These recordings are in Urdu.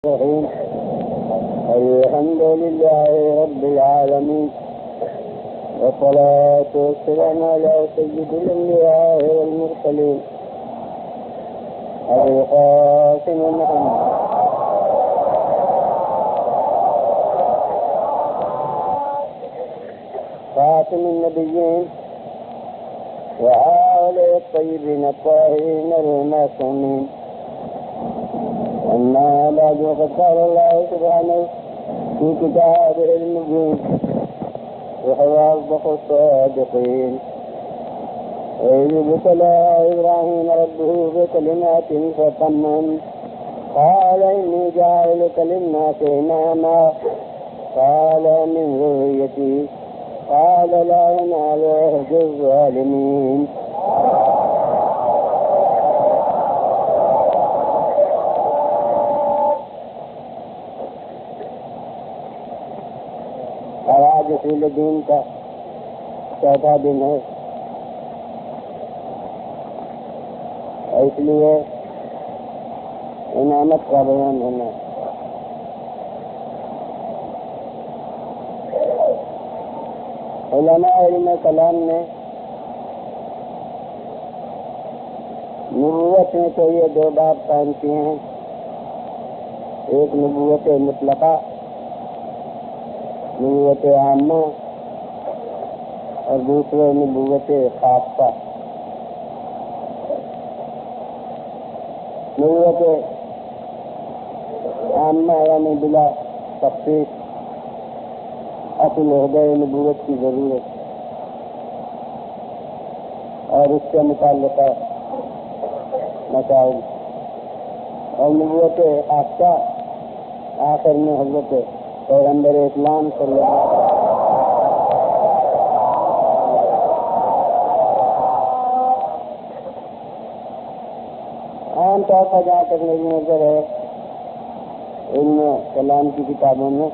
الرحيم. الحمد لله رب العالمين، والصلاة والسلام على سيد الأنبياء والمرسلين أبي القاسم محمد خاتم النبيين وآله الطيبين الطاهرين المعصومين. أما بعد، فقد قال الله سبحانه في كتابه المبين وهو أصدق الصادقين: وإذ ابتلى إبراهيم ربه بكلمات فأتمهن قال إني جاعلك للناس إماما قال من ذريتي قال لا ينال عهد الظالمين. رسول دین کا چوتھا دن ہے، اس لیے امامت کا بیان ہونا. علماء علم کلام نے نبوت میں تو یہ دو باب قائم کیے ہیں: ایک نبوت مطلقہ، نبوت عامہ، اور دوسرے نبوت خاصہ. نبوت عامہ یعنی بلا تخصیص اصل عہدہ نبوت کی ضرورت اور اس سے متعلقہ مسائل، اور نبوت خاصہ آخر میں حضرت پیغمبر اسلام صلی اللہ علیہ وسلم عام طور پر جہاں تک میری نظر ہے علم کلام کی کتابوں میں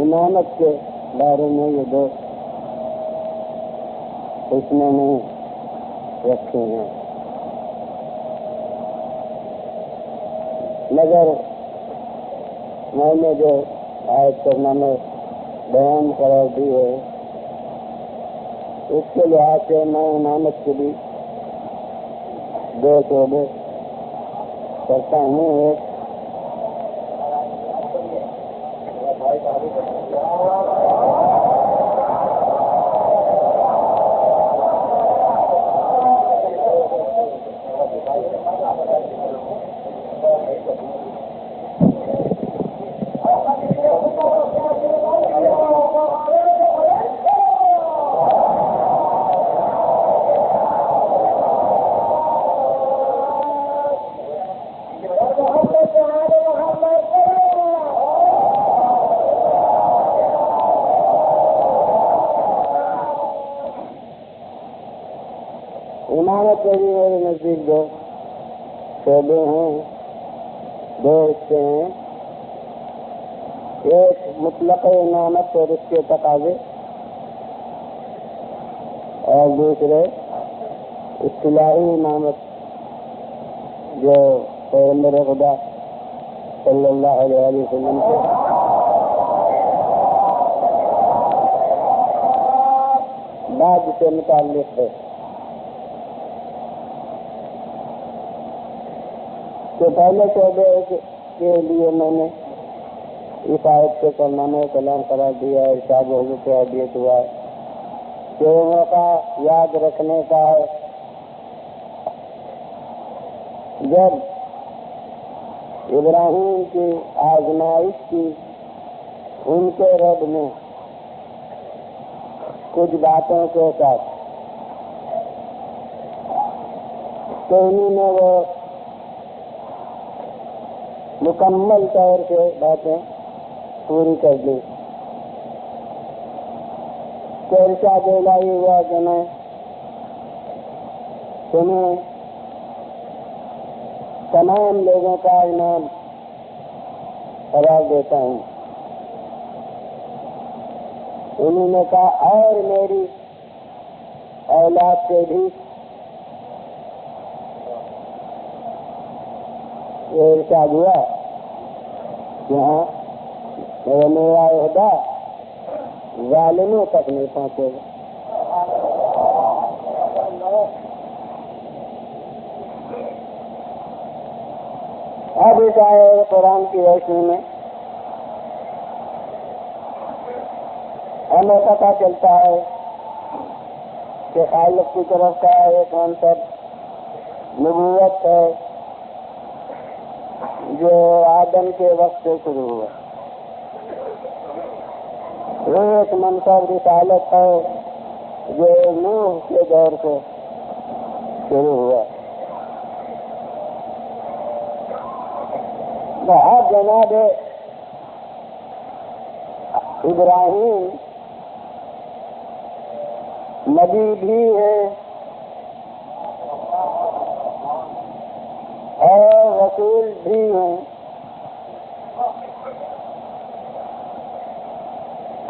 امامت کے بارے میں یہ دو قسمیں نہیں رکھے ہیں، مگر میں نے جو آیت کرنا میں بیان قرار دی ہے اس کے لحاظ سے میں امامت کے بھی دو شعبے کرتا ہوں. ایک امامت کے بھی میرے نزدیک دو شعبے ہیں، دو حصے ہیں: ایک مطلق امامت اور اس کے تقاضے، اور دوسرے اصطلاحی امامت جو پیغمبر خدا صلی اللہ علیہ وسلم کے بعد سے متعلق ہے. تو پہلے شعبے کے لیے میں نے اس آیت کے سرنامہ کلام قرار دیا ہے. ارشاد حضرت ہدیت ہوا کہ وہ موقع یاد رکھنے کا ہے جب ابراہیم کی آزمائش کی ان کے رب نے کچھ باتوں کے ساتھ، تو انہوں نے وہ مکمل طور سے باتیں پوری کر دی. تو ارشاد الہی ہوا کہ میں تمہیں تمام لوگوں کا انعام قرار دیتا ہوں. انہوں نے کہا اور میری اولاد سے بھی یہ ارشاد ہوا کہ ہاں میرا عہدہ ظالموں تک نہیں پہنچے گا. اب اس آئے قرآن کی روشنی میں ہمیں پتہ چلتا ہے کہ خالق کی طرف کا ایک منصب نبوت ہے جو آدم کے وقت سے شروع ہوا. ایک منصب رسالت ہے جو نوح کے دور سے شروع ہوا. بہت جناب ابراہیم نبی بھی ہیں اور رسول بھی ہیں.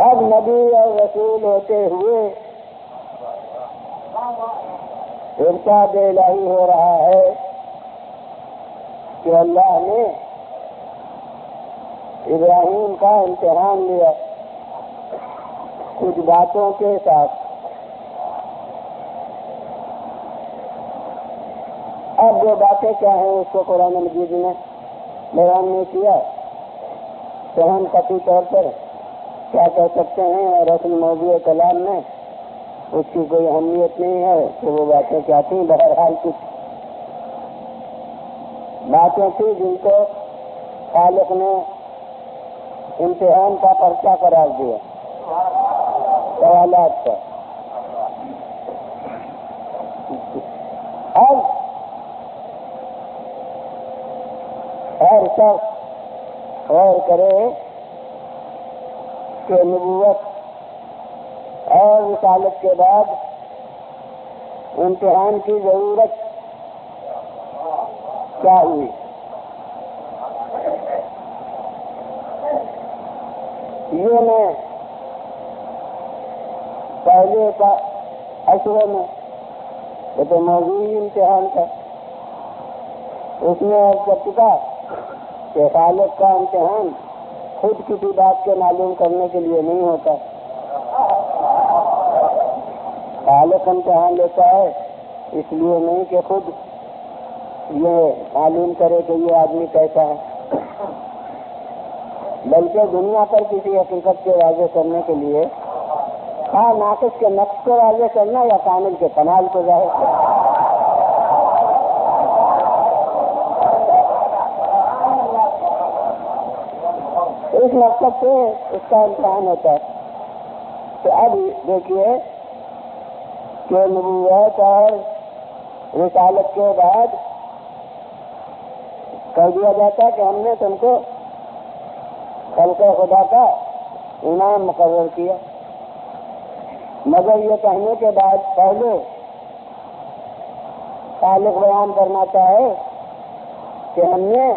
اب نبی اور رسول ہوتے ہوئے ارشاد الہی ہو رہا ہے کہ اللہ نے ابراہیم کا امتحان لیا کچھ باتوں کے ساتھ. اب جو باتیں کیا ہیں اس کو قرآن مجید نے بیان نہیں کیا تو ہم قطعی طور پر کیا کہہ سکتے ہیں اور اصل موضوع کلام میں اس کی کوئی اہمیت نہیں ہے کہ وہ باتیں کیا تھیں. بہرحال کچھ باتیں تھیں جن کو خالق نے امتحان کا پرچہ قرار دیا سوالات کا. اب ہر شخص غور کرے کہ نبوت اور رسالت کے بعد امتحان کی ضرورت کیا ہوئی. یہ میں پہلے کا اشرے میں یہ تو موضوعی امتحان تھا. اس میں کر چکا کہ خالق کا امتحان خود کسی بات کے معلوم کرنے کے لیے نہیں ہوتا. خالق امتحان لیتا ہے اس لیے نہیں کہ خود یہ معلوم کرے کہ یہ آدمی کیسا ہے، بلکہ دنیا پر کسی حقیقت کو واضح کرنے کے لیے ہاں ناقص کے نقص کو واضح کرنا یا کامل کے کمال کو ظاہر کرنا. اس مقصد سے اس کا امتحان ہوتا ہے. تو اب دیکھیے کہ نبوت اور رسالت کے بعد کہہ دیا جاتا کہ ہم نے تم کو خلق خدا کا انعام مقرر کیا، مگر یہ کہنے کے بعد پہلے خالق بیان کرنا چاہے کہ ہم نے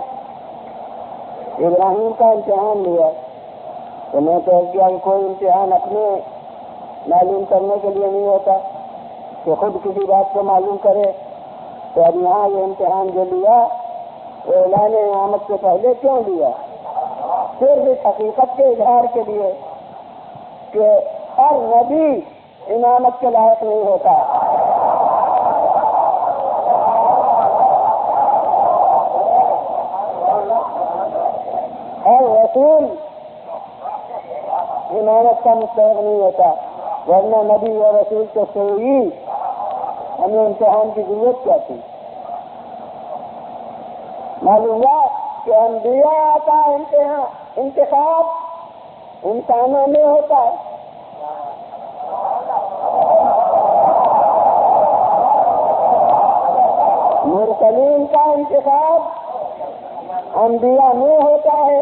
ابراہیم کا امتحان لیا. تو میں کہہ دیا کہ کوئی امتحان اپنے معلوم کرنے کے لیے نہیں ہوتا کہ خود کسی بات کو معلوم کرے. تو اب یہاں یہ امتحان جو لیا وہ اعلان امامت سے پہلے کیوں لیا؟ صرف اس حقیقت کے اظہار کے لیے کہ ہر نبی امامت کے لائق نہیں ہوتا. ہر رسول امامت کا مستحق نہیں ہوتا، ورنہ نبی اور رسول کو صحیح ہمیں امتحان کی ضرورت کیا تھی؟ معلوم ہوا کہ انبیاء کا انتخاب انسانوں میں ہوتا ہے. مرسلین کا انتخاب انبیاء میں ہوتا ہے.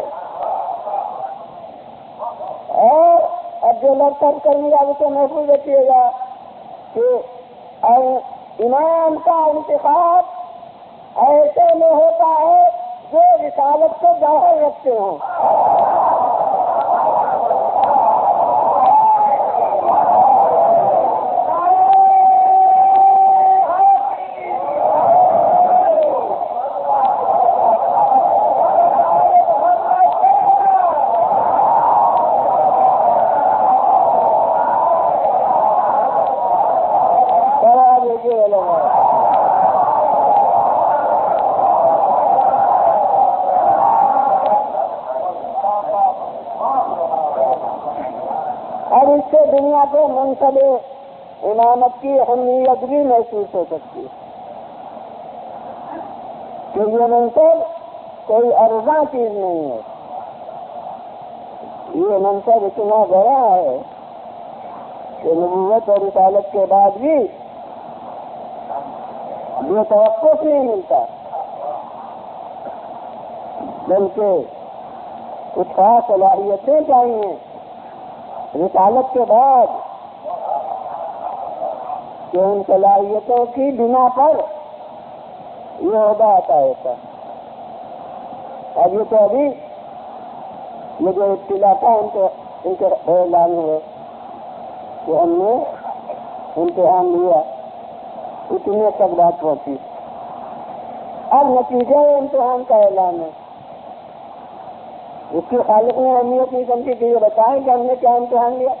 اور اب جو لفظ کرنے گا اسے محفوظ رکھیے گا کہ امام کا انتخاب ایسے میں ہوتا ہے جو رسالت کو ظاہر رکھتے ہوں. اور اس سے دنیا کو منصب امامت کی اہمیت بھی محسوس ہو سکتی ہے کہ یہ منصب کوئی ارزاں چیز نہیں ہے، یہ منصب اتنا بڑا ہے کہ نبوت اور رسالت کے بعد بھی یہ توقف نہیں ملتا، بلکہ کچھ خاص صلاحیتیں چاہیے رسالت کے بعد کہ ان صلاحیتوں کی بنا پر یہ عہدہ عطا ہوتا ہے۔ اب یہ تو ابھی یہ جو ابتلا تھا ان کے اعلان ہوئے کہ ہم نے امتحان لیا، اتنے تک بات پہنچی، اب نتیجہ امتحان کا اعلان ہے۔ اس کی خالق نے اہمیت نہیں سمجھی کہ یہ بتائیں کہ ہم نے کیا امتحان لیا،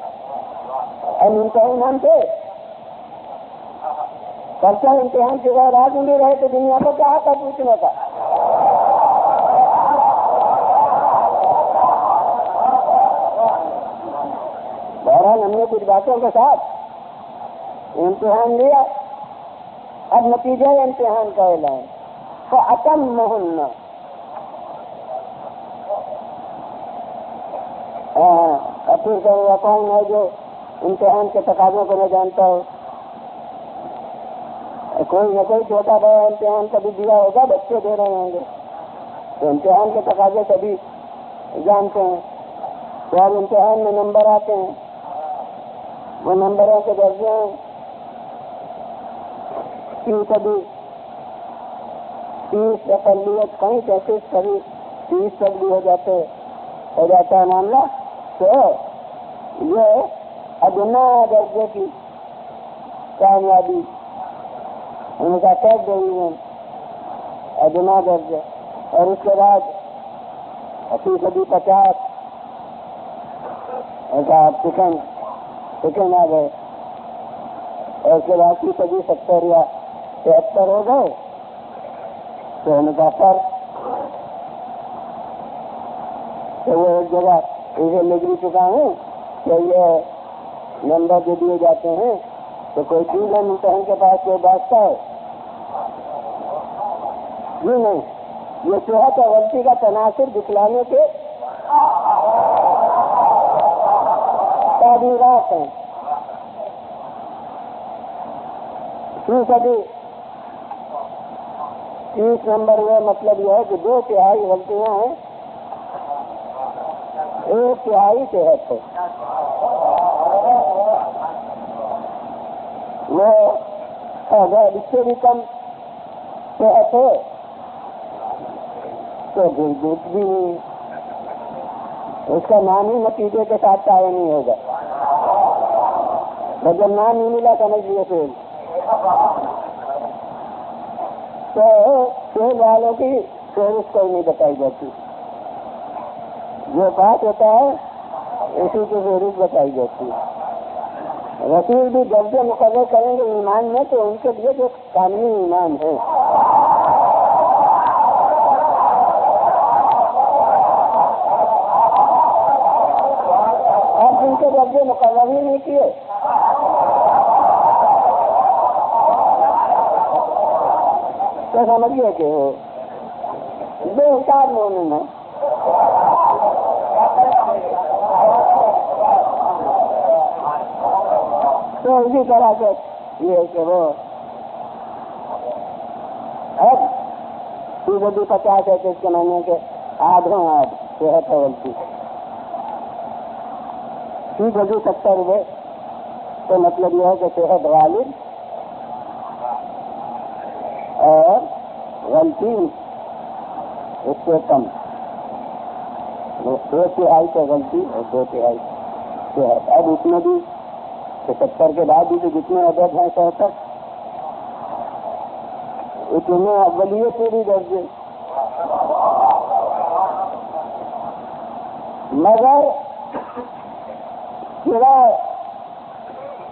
ہم امتحان تھے پرچہ امتحان کے بعد آج بھی رہے تو دنیا کو کیا تھا پوچھنے کا۔ بہرحال ہم نے کچھ باتوں کے ساتھ امتحان لیا، اب نتیجہ امتحان کا اعلان فَأَتَمَّهُنَّ۔ پھر کہ کون ہے جو امتحان کے تقاضوں کو نہ جانتا ہو؟ کوئی نہ کوئی چھوٹا بڑا امتحان کبھی دیا ہوگا، بچے دے رہے ہوں گے تو امتحان کے تقاضے کبھی جانتے ہیں۔ تو اب امتحان میں نمبر آتے ہیں، وہ نمبروں کے درجے ہیں، کبھی 30 اقلیت، کہیں 33، کبھی 30 تک بھی ہو جاتا ہے معاملہ۔ تو یہ ادنا درجے کی کامیابی ان کا ٹیک ڈویژن ادنا درجہ، اور اس کے بعد 80-50 ایسا سیکنڈ آ گئے، اور اس کے بعد 70 یا 73 ہو گئے تو ان کا فرق تو وہ ایک جگہ اسے لکھ بھی چکا ہوں کہ یہ نمبر جو دیے جاتے ہیں تو کوئی چیز ہے امتحان کے پاس کوئی واسطہ ہے نہیں، یہ صحت اور غلطی کا تناسب دکھلانے کے تعبیرات ہیں۔ 30 نمبر یہ مطلب یہ ہے کہ 2/3 غلطیاں ہیں، 1/3 صحت ہے۔ وہ اگر اس سے بھی کم صحت ہے تو دودھ بھی نہیں، اس کا نام ہی نتیجے کے ساتھ تعین نہیں ہوگا، جب نام نہیں ملا سمجھ لیے فیل۔ تو فیل والوں کی فہرست کوئی نہیں بتائی جاتی، جو بات ہوتا ہے اسی کی فہرست بتائی جاتی ہے۔ رسول بھی درجے مقرر کریں گے ایمان میں تو ان کے لیے جو قانونی ایمان ہے، آپ ان کے درجے مقرر ہی نہیں کیے تو سمجھیے کہ وہ بے حساب مومن ہے۔ تو اسی طرح سے یہ کہ وہ اب 50 ہے کہ اس کے معنی کے آدھوں صحت ہے غلطی 70 ہوئے تو مطلب یہ ہے کہ صحت غالب اور غلطی اس سے کم، 2/3 تو غلطی اور 2/3 صحت۔ اب اس میں بھی 70 کے بعد بھی تو جتنے عدد ہیں 100 تک اتنے اولیت پوری درجے، مگر سوائے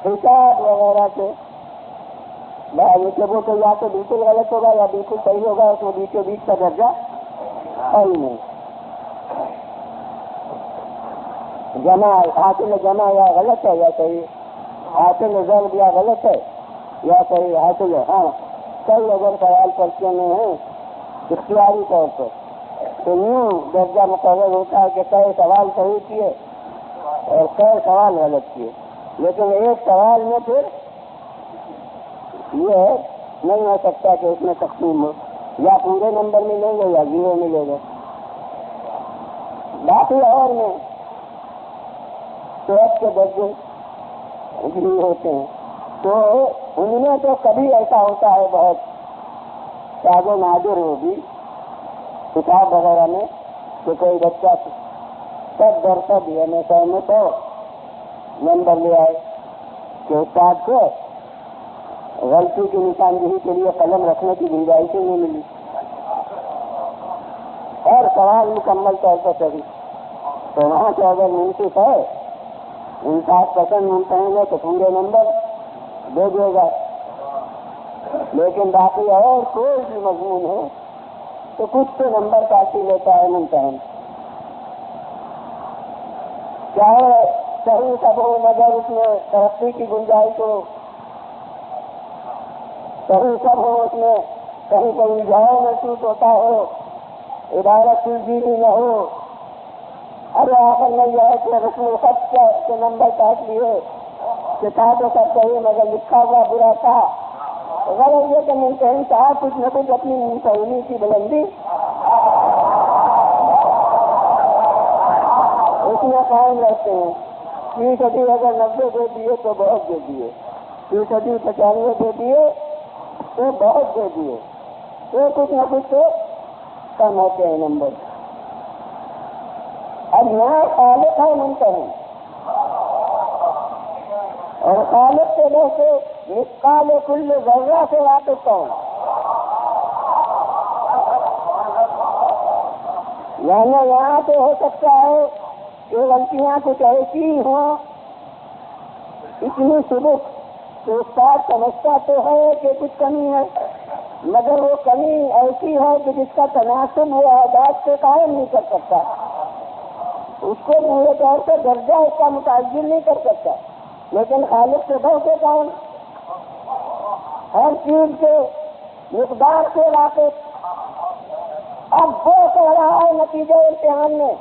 حساب وغیرہ سے وہ تو یا تو بالکل غلط ہوگا یا بالکل صحیح ہوگا، اس میں بیچوں بیچ کا درجہ ہے ہی نہیں۔ جمع حاصل جمع یا غلط ہے یا صحیح؟ حاصل ضرب یا غلط ہے یا صحیح؟ حاصل ہے. ہاں کئی اگر سوال پرچے میں ہیں اختیاری طور پر تو یوں درجہ مقرر ہوتا ہے کہ کئی سوال صحیح کیے اور کئی سوال غلط کیے، لیکن ایک سوال میں پھر یہ نہیں ہو سکتا کہ اس میں تقسیم ہو، یا پورے نمبر ملیں گے یا 0 ملے گا. باقی اور میں صحت کے درجے بھی ہوتے ہیں، تو ان میں تو کبھی ایسا ہوتا ہے بہت شاذ و نادر ہوگی کتاب وغیرہ میں کہ کوئی بچہ 100% یعنی 100 میں 100 نمبر لے آئے کہ استاد کو غلطی کی نشاندہی کے لیے قلم رکھنے کی گنجائش نہیں ملی اور سوال مکمل طور پر صحیح. تو وہاں سے اگر منصف ہے انصاف پسند ممتحن ہے تو پورے نمبر دے دے گا، لیکن باقی اور کوئی بھی مضمون ہے تو کچھ تو نمبر کاٹی لیتا ہے ممتحن، چاہے صحیح سب ہو مگر اس میں ترقی کی گنجائش ہو، صحیح سب ہو اس میں کہیں کوئی الجھاؤ محسوس ہوتا ہو، عبارت سلجھیلی نہ ہو. ارے آخر میں یہ ہے کہ رسم الخط کے نمبر کاٹ لیے کہ تھا تو سب صحیح مگر لکھا ہوا برا تھا. غلط یہ کہ ممتحن صاحب کچھ نہ کچھ اپنی ممتحنی کی بلندی اس میں قائم رہتے ہیں. 30% اگر 90 دے دیے تو بہت دے دیے، 30% 95 دے دیے تو بہت دے دیے، تو کچھ نہ کچھ تو کم ہوتے ہیں نمبر. اب یہاں خالق ہے ممتحن، اور خالق سے لے کے مثقال کل ذرہ سے واقف ہوں. یعنی یہاں تو ہو سکتا ہے کہ غلطیاں کچھ ایسی ہوں اتنی سبک تو استاد سمجھتا تو ہے کہ کچھ کمی ہے، مگر وہ کمی ایسی ہے کہ جس کا تناسب وہ اعداد سے قائم نہیں کر سکتا، اس کو پورے طور سے درجہ اس کا متعین نہیں کر سکتا. لیکن خالق سے بہت سے کام ہر چیز کے مقدار سے واقف. اب وہ کہہ رہا ہے نتیجہ امتحان میں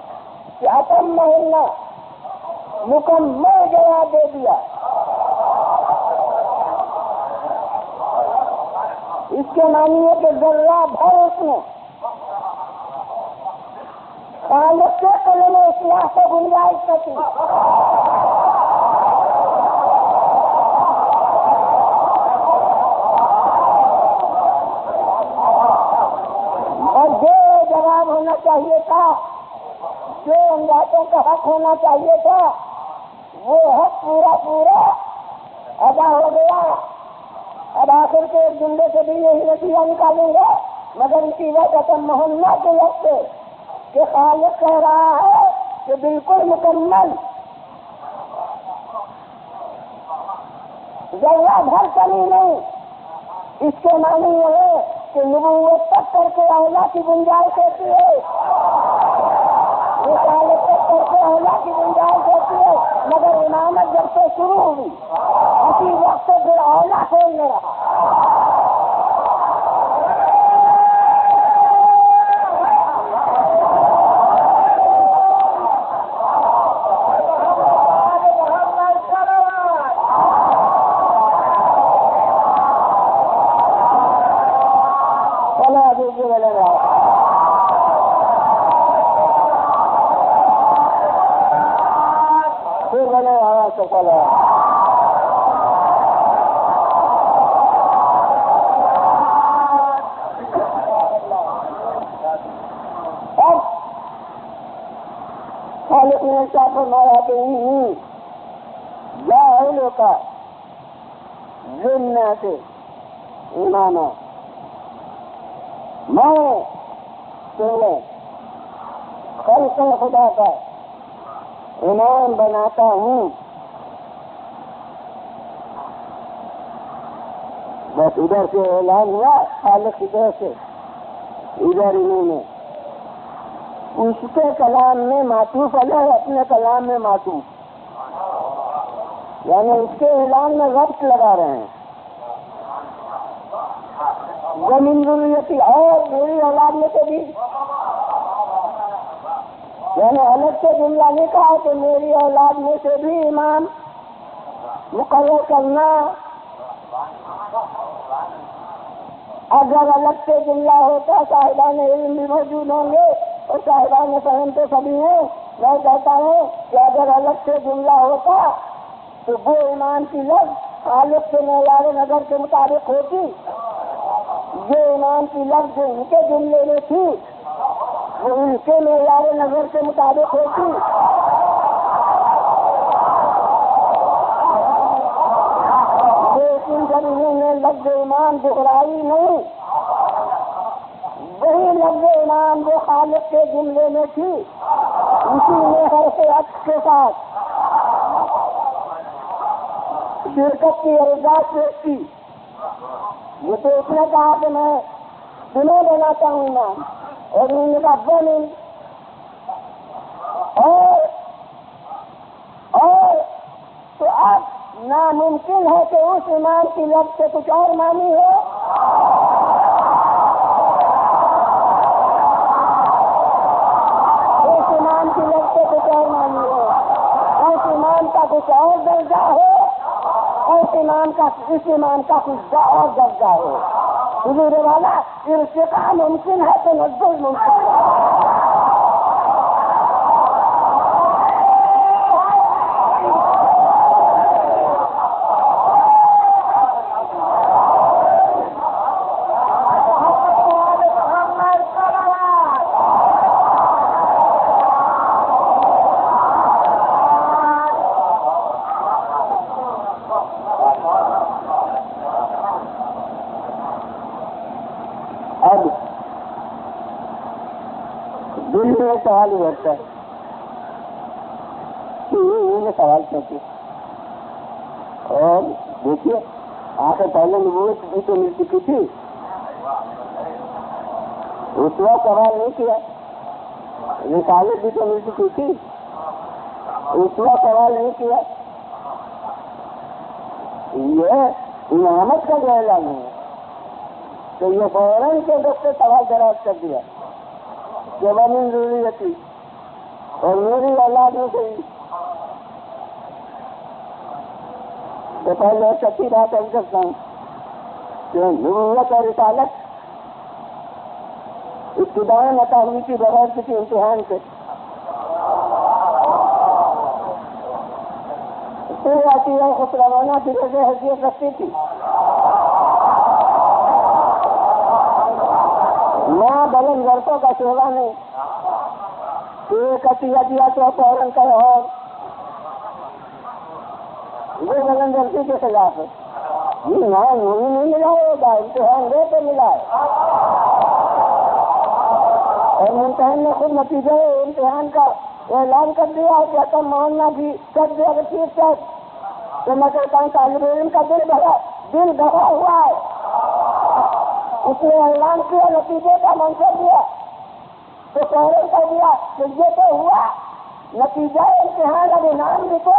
کہ اتم مہینہ مکمل جواب دے دیا. اس کے معنی ہے کہ ذرہ بھر اس میں خالق کے قلم اصلاح سے گنجائش نہ تھی. اور جو جواب ہونا چاہیے تھا، جو ان باتوں کا حق ہونا چاہیے تھا، وہ حق پورا پورا ادا ہو گیا. اب آخر کے ایک جملے سے بھی یہی نتیجہ نکالیں گے مگر اسی وقت محلہ کے وقت کہ خالق کہہ رہا ہے کہ بالکل مکمل ذرہ بھر کمی نہیں. اس کے معنی یہ ہے کہ نبوت تک کر کے اولا کی گنجائش ہوتی ہے، یہ خالق تک کر کے اولا کی گنجائش ہوتی ہے، مگر امامت جب سے شروع ہوئی اسی وقت سے پھر اولا کھولنے رہا. خالق نے کیا فرمایا کہ جاہلوں کا ذمہ سے امامہ میں تمہیں خلق خدا کا امام بناتا ہوں. بس ادھر سے اعلان ہوا خالق کی طرف سے، ادھر انہوں نے اس کے کلام میں معطوف علیہ اپنے کلام میں معطوف، یعنی اس کے اعلان میں وقت لگا رہے ہیں. ومن ذریتی، اور میری اولاد میں سے بھی، یعنی الگ سے جملہ نہیں کہا کہ میری اولاد میں سے بھی امام مقرر کرنا. اگر الگ سے جملہ ہوتا صاحبان علم بھی موجود ہوں گے اور صاحبان فہم تو سبھی ہیں. میں کہتا ہوں کہ اگر الگ سے جملہ ہوتا تو وہ ایمان کی لفظ خالق کے معیار نظر کے مطابق ہوتی. یہ ایمان کی لفظ ان کے جملے میں تھی وہ ان کے معیار نظر کے مطابق ہوتی. لیکن جب انہوں نے لفظ ایمان دہرائی نہیں، وہی لفظ ایمان جو خالق کے جملے میں تھی اسی میں حرف عطف کے ساتھ شرکت کی ارزاق پیش کی. یہ تو اس نے کہا کہ میں تمہیں دینا چاہوں گا، اور انہوں نے کہا وہ نہیں. اور تو اب ناممکن ہے کہ اس ایمان کی لفظ سے کچھ اور معنی ہو. اس ایمان کی لفظ سے کچھ اور معنی ہو، اس ایمان کا کچھ اور درجہ ہو، اس ایمان کا کچھ اور درجہ ہو. حضور والا ارتقاء ممکن ہے تو نزول ممکن ہے. سوال ہی ہوتا ہے یہ سوال کیوں. اور دیکھیے آپ سے پہلے نبوت بھی تو مل چکی تھی، اس وقت سوال نہیں کیا. رسالت بھی تو مل چکی تھی، اس وقت سوال نہیں کیا. یہ امامت کا جو اعلان ہے تو یہ فوراً کے دست سے سوال دراز کر دیا کہ ومن ذریتی، اور میری اولاد میں سے. تو پہلے ایک اچھی بات کر سکتا ہوں کہ نبوت اور رسالت ابتداءً عطا ہوئی کی بغیر کسی امتحان سے. پھر آتی ہے خسروانہ کی وجہ حیثیت رکھتی تھی. ماں بلند ورثوں کا شعبہ نہیں، ایک عطیہ دیا تو فوراً کرے اور یہ بلند ورثی کے خلاف ہے. یہ نہیں ملا ہوگا، امتحان دے تو ملا ہے. اور امتحان نے خود نتیجے امتحان کا اعلان کر دیا کہ عدم ماننا بھی کر دیا. اگر ٹھیک ہے تو میں کہتا ہوں طالب علم کا دل دبا ہوا ہے. اس نے اعلان کیا، نتیجے کا منظر دیا تو فوراً کر دیا کہ یہ تو ہوا، نتیجہ امتحان اب انعام بھی تو.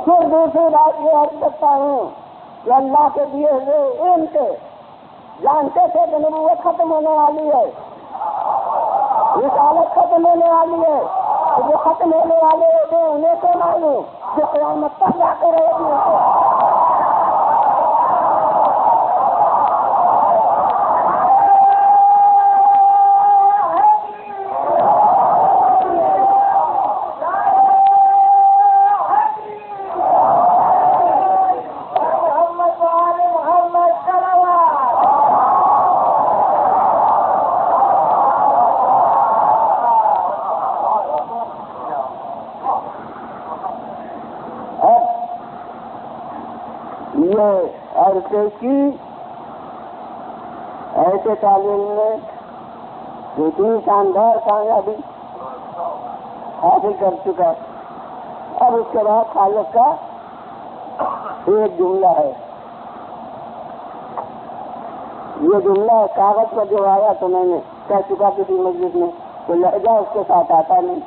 پھر دوسری بات یہ عرض کرتا ہوں کہ اللہ کے دیے ہوئے علم سے جانتے تھے کہ نبوت ختم ہونے والی ہے، رسالت ختم ہونے والی ہے. جو ختم ہونے والے ہوتے ہیں انہیں تو معلوم جو قیامت تک جاتے رہے گی. یہ عرصے کی ایسے تعلیم میں اتنی شاندار کامیابی حاصل کر چکا. اب اس کے بعد خالق کا ایک جملہ ہے. یہ جملہ کاغذ پر جو آیا تو میں نے کہہ چکا کسی مسجد میں تو لہجہ اس کے ساتھ آتا نہیں.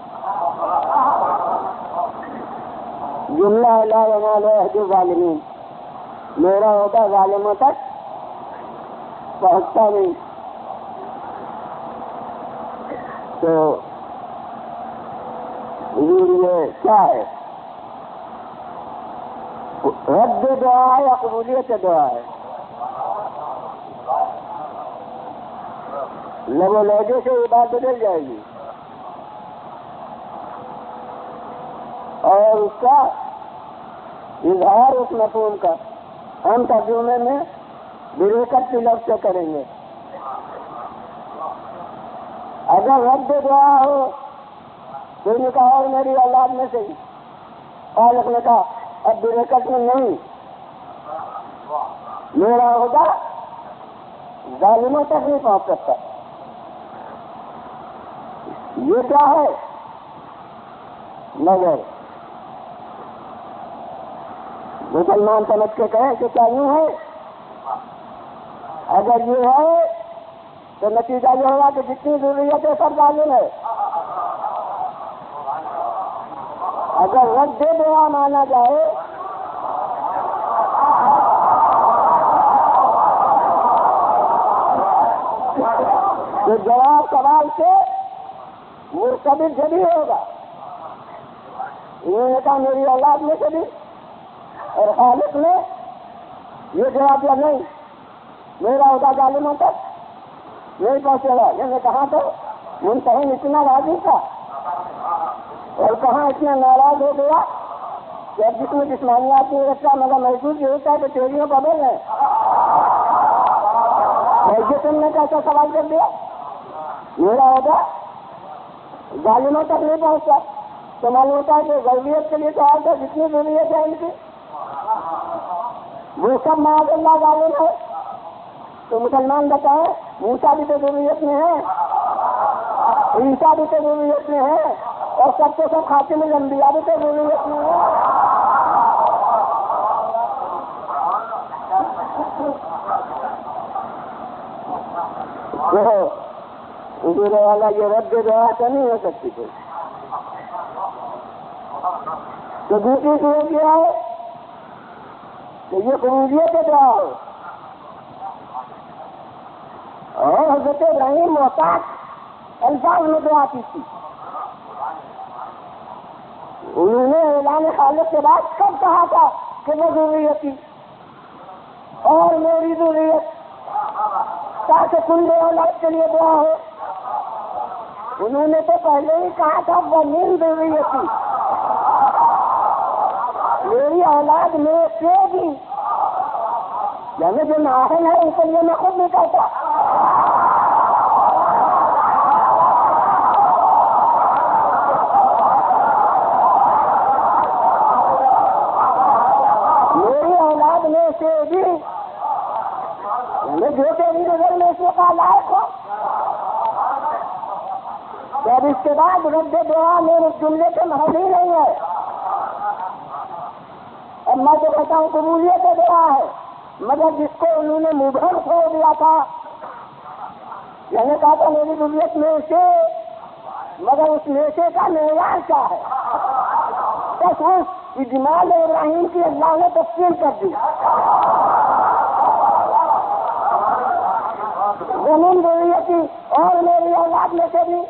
جملہ لا ینال عہد الظالمین، میرا عہدہ ظالموں تک پہنچتا نہیں. تو یہ کیا ہے؟ رد دعا ہے یا قبولیت دعا ہے؟ لب و لہجے سے یہ بات بدل جائے گی اور اس کا اظہار اس مفہوم کا ہم ترجمے میں بریکت کی لفظ سے کریں گے. اگر رد دعا ہو تو نے کہا اور میری اولاد میں سے خالق نے کہا اب بریکت میں نہیں، میرا عہدہ ظالموں تک نہیں پہنچ سکتا. یہ کیا ہے؟ نظر. مسلمان سمجھ کے کہیں کہ کیا یوں ہے؟ اگر یہ ہے تو نتیجہ یہ ہوگا کہ جتنی ضروریت ہے سب ظالم ہے. اگر رد دعا مانا جائے تو جواب سوال سے مرتبط سے بھی ہوگا. انہوں نے کہا میری اولاد میں سے بھی، اور خالق نے یہ جواب دیا نہیں، میرا عہدہ ظالموں تک نہیں پہنچے گا. یہ نے کہا تو منتہی اتنا راضی تھا اور کہاں اتنا ناراض ہو گیا کہ اب جس میں جسمانیات نہیں رکھتا مگر محسوس یہ ہوتا ہے کہ چوریوں کا بل ہے. تم نے کیسا سوال کر دیا؟ میرا عہدہ ظالموں تک نہیں پہنچتا. تو معلوم ہوتا ہے کہ ضروریت کے لیے تو آج جتنی ضروریت ہے ان کی وہ سب معاذ اللہ ظالم ہے. تو مسلمان بتائیں موسیٰ بھی تو ضروریت میں ہے، عیسیٰ بھی تو ضروریت میں ہے، اور سب کو سب خاتم الانبیاء بھی تو ضروریت میں ہے. حضور والا یہ رد دعا تو نہیں ہو سکتی کوئی. تو دوسری صورت یہ ہے کہ یہ قبولیت دعا ہو. اور حضرت ابراہیم محتاط الفاظ میں دعا کی تھی. انہوں نے اعلان خالق کے بعد کب کہا تھا کہ وہ ضروریت تھی اور میری ضروریت تاکہ کل اولاد کے لیے دعا ہو. انہوں نے تو پہلے ہی کہا تھا وہ میری ضروریت تھی، میری اولاد میں سے بھی، یعنی جو نااہل ہے ان کے لیے میں خود نہیں کہتا. میری اولاد میں سے بھی، یعنی جو تیری نظر میں اس کا لائق ہو. جب اس کے بعد رد دعا میں اس جملے سے محل ہی نہیں ہے. اب میں تو کہتا ہوں قبولیت دعا ہے، مگر جس کو انہوں نے مبہم چھوڑ دیا تھا، یعنی کہا تھا میری ضروریت میں سے، مگر اس میں سے کا معیار کیا ہے؟ بس اس اجمال ابراہیم کی اللہ نے تفصیل کر دی. زمین ضروریتی اور میری اولاد میں سے بھی.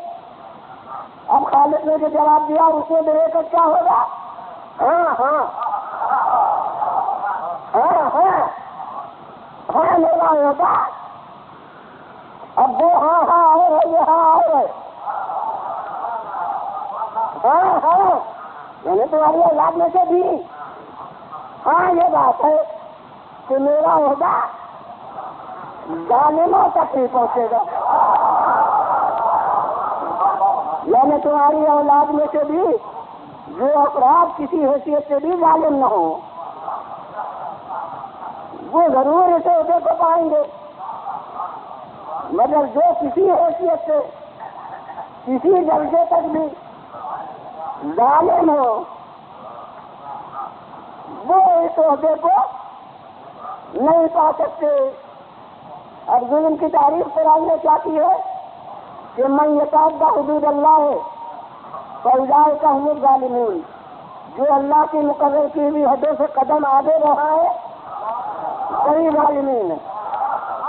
اب خالق نے جو جواب دیا اس میں بریکٹ کیا ہوگا؟ ہاں ہاں ہاں ہاں ہاں میرا ہوگا. اب وہ ہاں ہاں آئے ہے، یہ ہاں آئے ہے. ہاں ہاں یعنی تمہاری اولاد میں سے بھی. ہاں یہ بات ہے کہ میرا ہوگا ظالموں تک نہیں پہنچے گا. یعنی تمہاری اولاد میں سے بھی جو افراد کسی حیثیت سے بھی ظالم نہ ہو، وہ ضرور اس عہدے کو پائیں گے، مگر جو کسی حیثیت سے کسی درجے تک بھی ظالم ہو وہ اس عہدے کو نہیں پا سکتے۔ اور ظلم کی تعریف قرآن نے کیا کی ہے کہ من یتعدی حدود اللہ فاولئک هم الظالمون، جو اللہ کی مقرر کی ہوئی حدوں سے قدم آگے رہا ہے وہی ظالمین ہے۔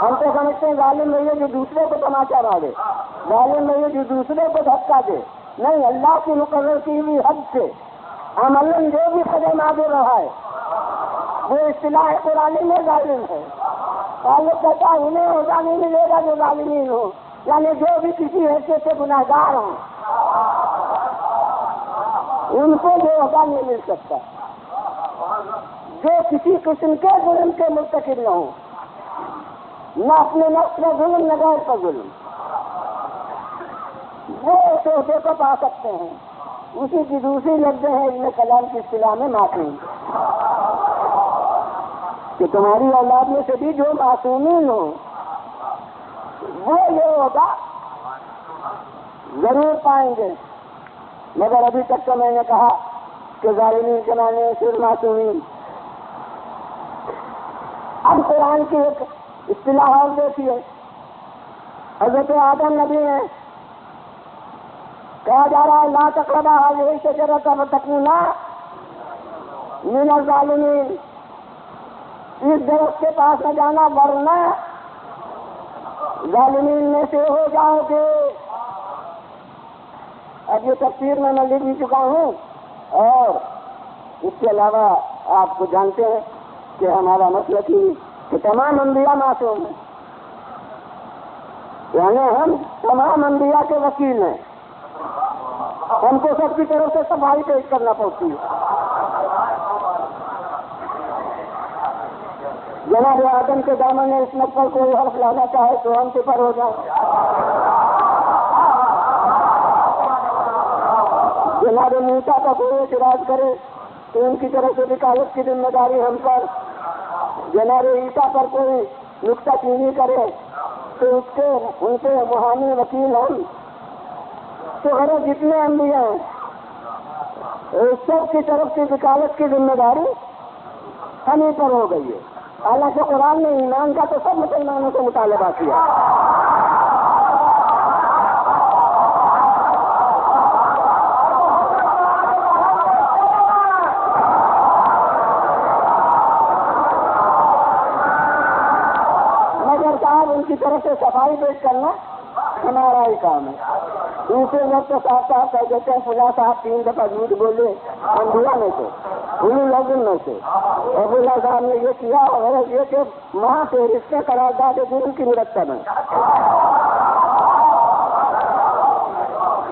ہم تو سمجھتے ہیں ظالم نہیں ہے جو دوسرے کو تماچا مارے، ظالم نہیں ہے جو دوسرے کو دھکا دے، نہیں، اللہ کی مقرر کی ہوئی حد سے عملاً جو بھی قدم آگے رہا ہے وہ اصطلاح قرآن میں ظالم ہے۔ تعلق کہتا ہے انہیں عہدہ نہیں ملے گا جو ظالمین ہو، یعنی جو بھی کسی حیثیت سے گناہ گار ہوں ان کو جو عہدہ نہیں مل سکتا، جو کسی قسم کے ظلم کے مرتکب نہ ہوں، نہ اپنے نفس پر ظلم نہ غیر پر ظلم، وہ اس عہدے کو پا سکتے ہیں۔ اسی کی دوسری لفظیں ہیں ابن کلام کی اصطلاح میں معصوم، کہ تمہاری اولاد میں سے بھی جو معصومین ہوں وہ یہ عہدہ ضرور پائیں گے، مگر ابھی تک تو میں نے کہا کہ ظالمین کے معنی صرف معصومین۔ اب قرآن کی ایک اصطلاح اور دیکھیے، حضرت آدم نبی ہے، کہا جا رہا ہے لا تقربا هذه الشجرة فتكونا من الظالمین، اس درخت کے پاس نہ جانا ورنہ ظالمین میں سے ہو جاؤ گے۔ اب یہ تفسیر میں لکھ بھی چکا ہوں، اور اس کے علاوہ آپ کو جانتے ہیں کہ ہمارا مسلک ہی کہ تمام انبیاء معصوم ہیں، یعنی ہم تمام انبیاء کے وکیل ہیں، ہم کو سب کی طرف سے صفائی پیش کرنا پڑتی ہے۔ جناب آدم کے دامن میں اس مت پر کوئی حرف لانا چاہے تو ہم سے پر ہو جائیں، جناب موسیٰ کا کوئی اعتراض کرے تو ان کی طرف سے وکالت کی ذمہ داری ہم پر، جناب عیسیٰ پر کوئی نکتہ چینی کرے تو ان کے محامی وکیل ہم، تو غرض جتنے انبیاء ہیں سب کی طرف سے وکالت کی ذمہ داری ہم ہی پر ہو گئی ہے۔ حالانکہ قرآن نے ایمان کا تو سب مسلمانوں سے مطالبہ کیا، مگر صاحب ان کی طرف سے صفائی پیش کرنا ہمارا ہی کام ہے۔ دوسرے لوگ تو صاحب صاحب کہہ دیتے ہیں فلاں صاحب 3 دفعہ جھوٹ بولے انبیاء میں سے، انہیں لوگوں میں سے، اور فلاں صاحب نے یہ کیا، اور یہ کہ وہاں سے رشتے قرارداد جرم کی مرتب ہے،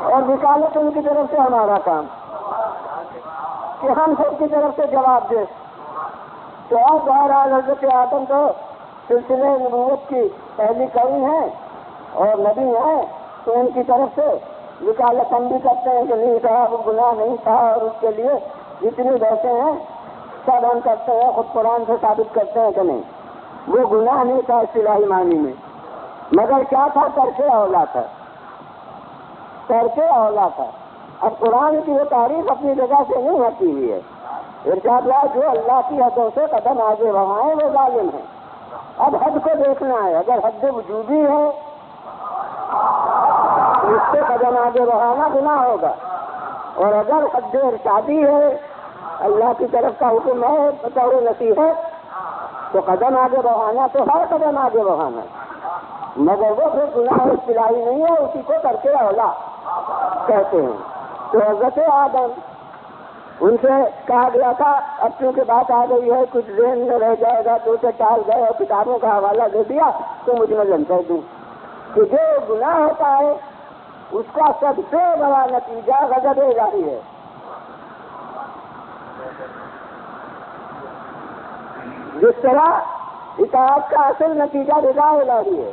اور وکالت ان کی طرف سے ہمارا کام کہ ہم سب کی طرف سے جواب دیں۔ تو اب بہرحال حضرت آدم تو سلسلے نبوت کی پہلی قرن ہے اور نبی ہیں، تو ان کی طرف سے وکالت ہم بھی کرتے ہیں کہ نہیں صاحب گناہ نہیں تھا، اور اس کے لیے جتنی بحثیں ہیں سب ہم کرتے ہیں، خود قرآن سے ثابت کرتے ہیں کہ نہیں وہ گناہ نہیں تھا اصطلاحی معنی میں، مگر کیا تھا، ترک اولا تھا، ترک اولا تھا۔ اب قرآن کی وہ تعریف اپنی جگہ سے نہیں ہٹی ہوئی ہے، ارشاد ہے جو اللہ کی حدوں سے قدم آگے بڑھائیں وہ ظالم ہے۔ اب حد کو دیکھنا ہے، اگر حد وجوبی ہے اس سے قدم آگے بڑھانا گناہ ہوگا، اور اگر حد ارشادی ہے اللہ کی طرف کا حکم ہے بطور نصیحت تو قدم آگے بڑھانا تو ہر قدم آگے بڑھانا، مگر وہ پھر گناہ اصطلاحی نہیں ہے، اسی کو ترک اولا کہتے ہیں۔ تو حضرت آدم ان سے کہا گیا تھا، اب چونکہ بات آ گئی ہے کچھ ذہن میں رہ جائے گا تو اسے ٹال گئے اور کتابوں کا حوالہ دے دیا تو مجھ میں جن کر دوں کہ جو گناہ ہوتا ہے اس کا سب سے بڑا نتیجہ غضب الہی ہے۔ جس طرح اطاعت کا اصل نتیجہ رضا الہی ہے،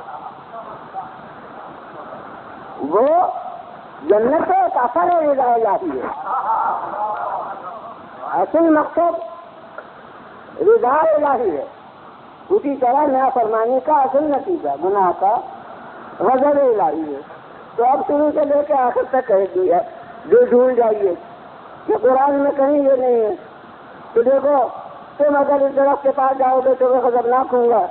وہ جنت کا اثر رضا الہی ہے، اصل مقصد رضا الہی ہے، اسی طرح نافرمانی کا اصل نتیجہ گناہ کا غضب الہی ہے۔ تو اب شروع سے لے کے آخر تک کہہ دیا جو ڈھونڈ جائیے کہ قرآن میں کہیں یہ نہیں ہے تو دیکھو تم اگر اس درخت کے پاس جاؤ گے تو وہ غضبناک ہوں گا،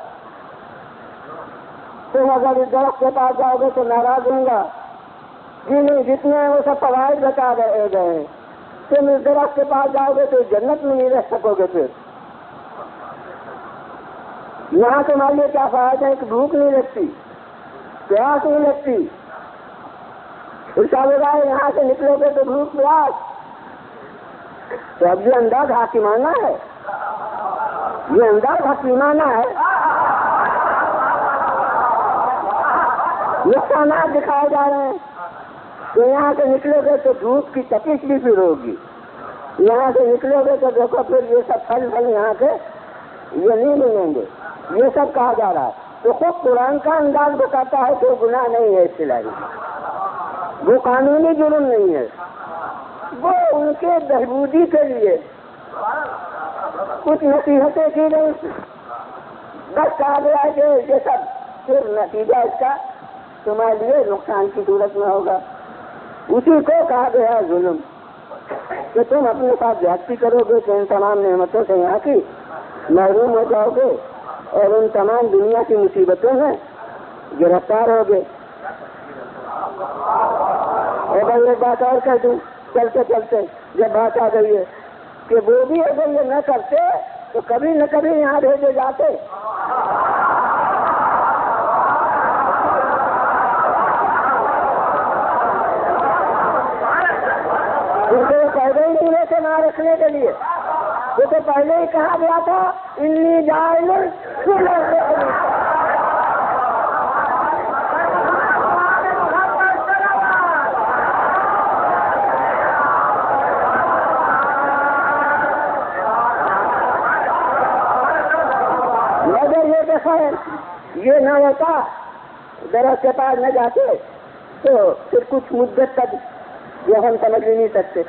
تم اگر اس درخت کے پاس جاؤ گے تو ناراض ہوں گا، جی نہیں جتنے ہیں وہ سب فوائد بتا رہے گئے۔ تم اس درخت کے پاس جاؤ گے تو جنت میں نہیں رہ سکو گے، پھر یہاں تمہارے لیے کیا فائدہ ہے کہ بھوک نہیں لگتی، پیاس نہیں لگتی، ارشاد ہوگا یہاں سے نکلو گے تو بھوک پیاس۔ تو اب یہ انداز حاکمانہ ہے، یہ انداز حکیمانہ ہے، نقصانات دکھائے جا رہے ہیں کہ یہاں سے نکلو گے تو دھوپ کی تپش بھی پھر ہوگی، یہاں سے نکلو گے تو دیکھو پھر یہ سب پھل یہاں کے یہ نہیں ملیں گے، یہ سب کہا جا رہا ہے۔ تو خود قرآن کا انداز بتاتا ہے کہ گناہ نہیں ہے اصطلاحی، وہ قانونی جرم نہیں ہے، وہ ان کے بہبودی کے لیے کچھ نصیحتیں کی گئی، بس کہا گیا کہ یہ سب پھر نتیجہ اس کا تمہارے لیے نقصان کی صورت میں ہوگا۔ اسی کو کہا گیا ظلم، کہ تم اپنے ساتھ زیادتی کرو گے کہ ان تمام نعمتوں سے یہاں کی محروم ہو جاؤ گے اور ان تمام دنیا کی مصیبتوں میں گرفتار ہو گے۔ اور ایک بات اور کہہ دوں چلتے چلتے جب بات آ گئی ہے کہ وہ بھی اگر یہ نہ کرتے تو کبھی نہ کبھی یہاں بھیجے جاتے۔ پہلے ہی نہیں سے نہ رکھنے کے لیے وہ تو پہلے ہی کہا گیا تھا انی جاعل مگر یہ دیکھا یہ نہ ہوتا درخت کے پاس نہ جاتے تو پھر کچھ مدت تک یہ ہم سمجھ بھی نہیں سکتے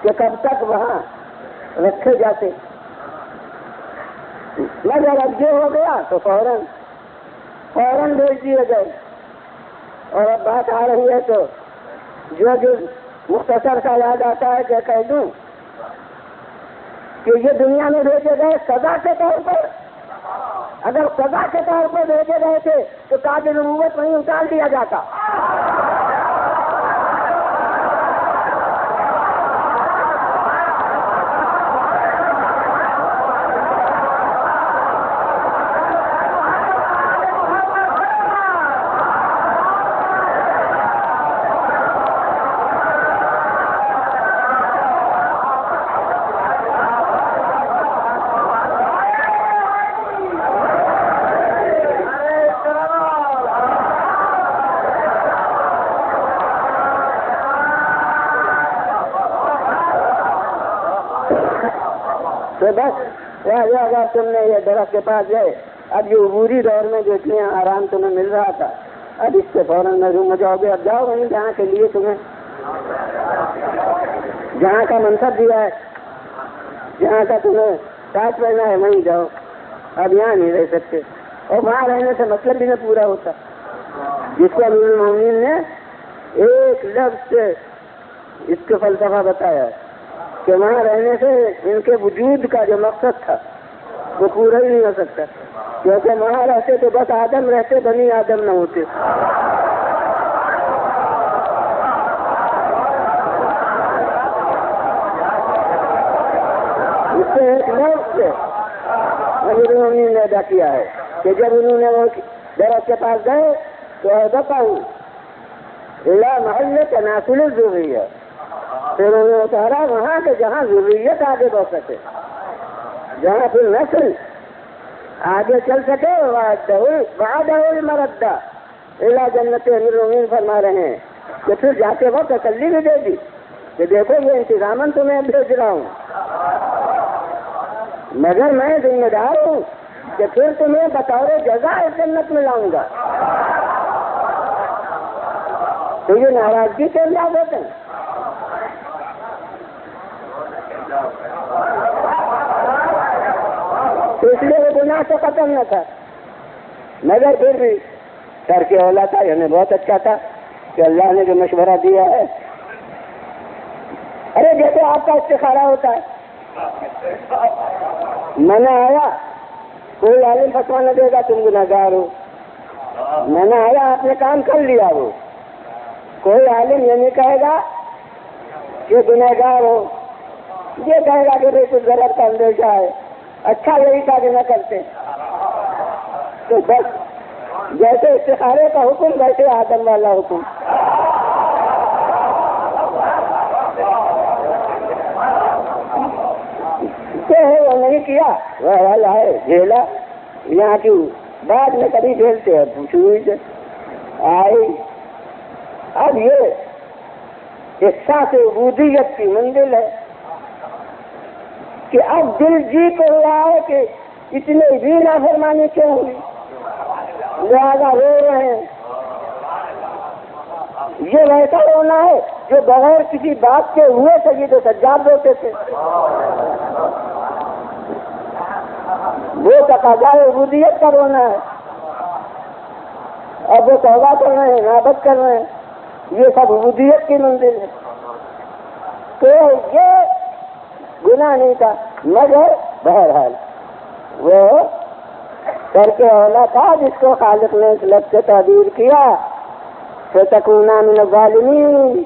کہ کب تک وہاں رکھے جاتے، مگر اب یہ ہو گیا تو فوراً بھیج دیے گئے۔ اور اب بات آ رہی ہے تو جو مختصر سا یاد آتا ہے کہ کہہ دوں کہ یہ دنیا میں بھیجے گئے سزا کے طور پر، اگر سزا کے طور پر بھیجے گئے تھے تو تاج نبوت وہیں اتار دیا جاتا۔ تو بس اگر تم نے یہ درخت کے پاس گئے، اب یہ عبوری دور میں جو اتنے آرام تمہیں مل رہا تھا اب اس سے فوراً محروم ہو جاؤ گے۔ اب جاؤ وہیں جہاں کے لیے تمہیں جہاں کا منصب دیا ہے، جہاں کا تمہیں تاج پہنا ہے وہیں جاؤ، اب یہاں نہیں رہ سکتے۔ اور وہاں رہنے سے مطلب بھی نہ پورا ہوتا، جس کو امیر المومنین نے ایک لفظ سے اس کے فلسفہ بتایا کہ وہاں رہنے سے ان کے وجود کا جو مقصد تھا وہ پورا ہی نہیں ہو سکتا، کیونکہ وہاں رہتے تو بس آدم رہتے، بنی آدم نہ ہوتے۔ اس سے ایک لفظ سے امیر المومنین نے ادا کیا ہے کہ جب انہوں نے وہ درخت کے پاس گئے تو بتاؤ لا محل تناسل الذریہ، پھر انہوں نے اتارا وہاں کے جہاں ضروریت آگے بڑھ سکے، جہاں پھر نسل آگے چل سکے، وعدہ المردہ الی جنت۔ امیر المومنین فرما رہے ہیں کہ پھر جاتے وقت تسلی بھی دے دی کہ دیکھو یہ انتظاماً تمہیں بھیج رہا ہوں، مگر میں ذمہ دار ہوں کہ پھر تمہیں بطور جزا اس جنت میں لاؤں گا۔ تو یہ ناراضگی کے انداز ہوتے ہیں۔ تو اس لیے وہ گناہ تو ختم نہ تھا، مگر پھر بھی ترک اولا تھا، یعنی بہت اچھا تھا کہ اللہ نے جو مشورہ دیا ہے. ارے جیسے آپ کا استخارہ ہوتا ہے، میں نے آیا کوئی عالم فتویٰ نہ دے گا تم گناہگار ہو، میں نے آیا آپ نے کام کر لیا، وہ کوئی عالم یہ نہیں کہے گا کہ گنہگار ہو، یہ کہے گا کہ کچھ ضرورت کا اندیشہ ہے، اچھا یہی تھا کہ نہ کرتے. تو بس جیسے استخارے کا حکم ویسے آدم والا حکم. وہ نہیں کیا، وہ حل ہے جھیلا. یہاں کی بعد میں کبھی جھیلتے ہیں شروع سے آئی. اب یہ احساس عبودیت کی منزل ہے کہ اب دل جی کو ہوا ہے کہ اتنے بھی نافرمانی کیوں ہوئی، لہذا رو رہے ہیں. یہ ویسا رونا ہے جو بغیر کسی بات کے ہوئے سجید و سجاد روتے تھے. وہ تقاضا عبودیت کا رونا ہے. اب وہ توبہ کر رہے ہیں، نابت کر رہے ہیں، یہ سب عبودیت کی منزل ہے. تو یہ گناہ نہیں تھا، مگر بہرحال وہ ترک اولا تھا جس کو خالق نے اس لفظ سے تعبیر کیا فَتَكُونَا مِنَ الظَّالِمِينَ،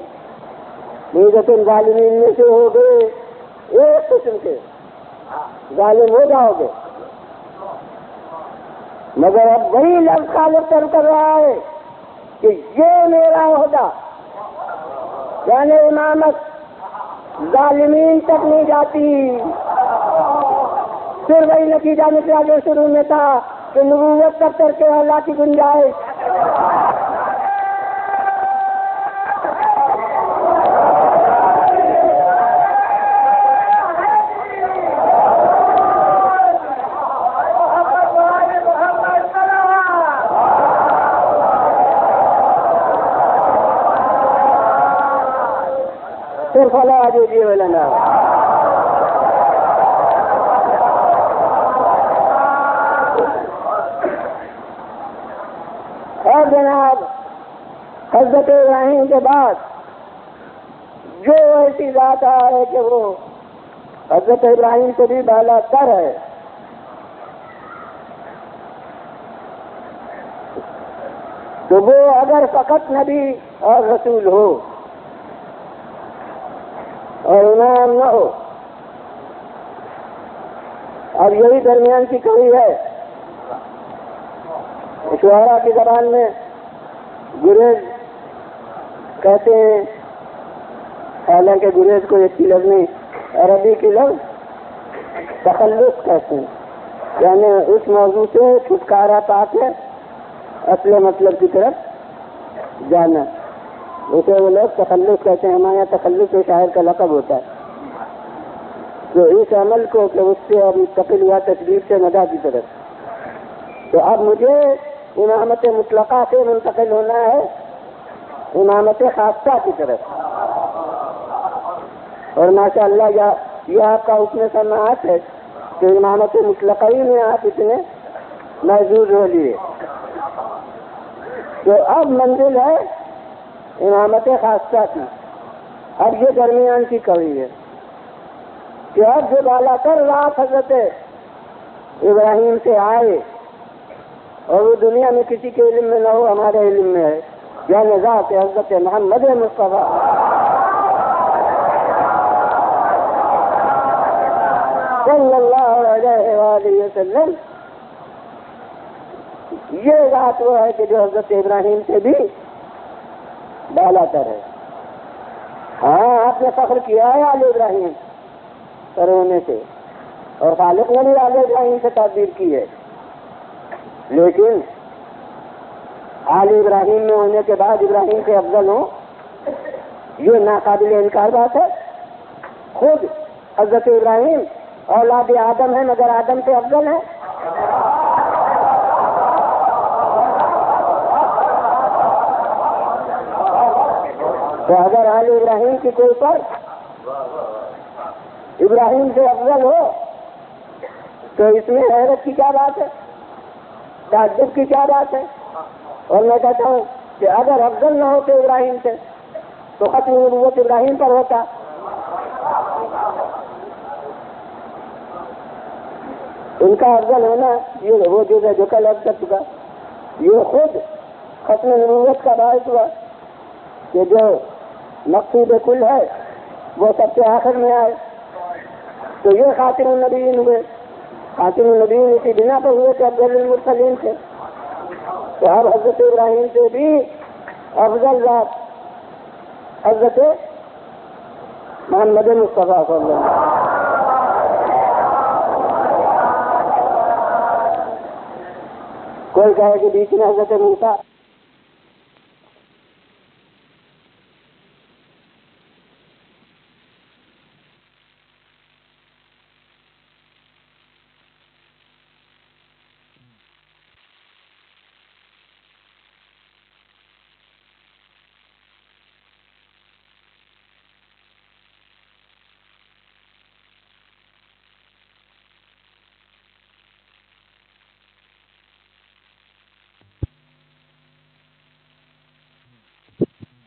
نہیں تم ظالمین میں سے ہو گئے، ایک قسم کے ظالم ہو جاؤ گے. مگر اب وہی لفظ خالق کر رہا ہے کہ یہ میرا عہدہ، یعنی امامت ظالمین تک نہیں جاتی. پھر وہی نتیجہ نکلا جو شروع میں تھا کہ نبوت تک کر کے اللہ کی گنجائش. فلا عجوزی ولنا. اور جناب حضرت ابراہیم کے بعد جو ایسی ذات ہے کہ وہ حضرت ابراہیم سے بھی بالا تر ہے، تو وہ اگر فقط نبی اور رسول ہو اور امام نہ ہو. اب یہی درمیان کی کمی ہے. شعراء کی زبان میں گریز کہتے ہیں، حالانکہ گریز کو ایک لفظ نہیں، عربی کی لفظ تخلص کہتے ہیں، یعنی اس موضوع سے چھٹکارا پا کے اصل مطلب کی طرف جانا. اسے وہ لوگ تخلص کہتے ہیں. ہمارے یہاں تخلص شاعر کا لقب ہوتا ہے. تو اس عمل کو کہ اس سے اب مستقل ہوا تصویر سے ندا کی طرف. تو اب مجھے امامت مطلقہ سے منتقل ہونا ہے امامت خاصہ کی طرف. اور ماشاء اللہ یہ آپ کا حسن سماعت ہے کہ امامت مطلقہ ہی میں آپ اتنے محظوظ ہو لیے. تو اب منزل ہے امامت خاصہ کی. اب یہ درمیان کی کڑی ہے کہ اب جو بالا کر رات حضرت ابراہیم سے آئے اور وہ دنیا میں کسی کے علم میں نہ ہو، ہمارے علم میں ہے، یا ذات حضرت محمد مصطفیٰ صلی اللہ علیہ وآلہ وسلم. یہ ذات وہ ہے کہ جو حضرت ابراہیم سے بھی بالا تر ہے. ہاں آپ نے فخر کیا ہے آل ابراہیم پر ہونے سے، اور خالق نے بھی آل ابراہیم سے تعبیر کی ہے، لیکن آل ابراہیم میں ہونے کے بعد ابراہیم سے افضل ہو یہ ناقابل انکار بات ہے. خود حضرت ابراہیم اولاد آدم ہے مگر آدم سے افضل ہے. تو اگر آل ابراہیم کی کوئی پر ابراہیم سے افضل ہو تو اس میں حیرت کی کیا بات ہے، تعجب کی کیا بات ہے؟ اور میں کہتا ہوں کہ اگر افضل نہ ہوتے ابراہیم سے تو ختم نبوت ابراہیم پر ہوتا. ان کا افضل ہونا یہ وہ چیز ہے جو کل اب کر چکا، یہ خود ختم نبوت کا باعث ہوا کہ جو مقصود کل ہے وہ سب سے آخر میں آئے. تو یہ خاتم النبیین ہوئے. خاتم النبیین اسی بنا پر ہوئے کہ افضل المرسلین تھے. تو اب حضرت ابراہیم سے بھی افضل ذات حضرت محمد مصطفیٰ صلی اللہ علیہ وسلم. کوئی کہے کہ بیچ میں حضرت موسیٰ،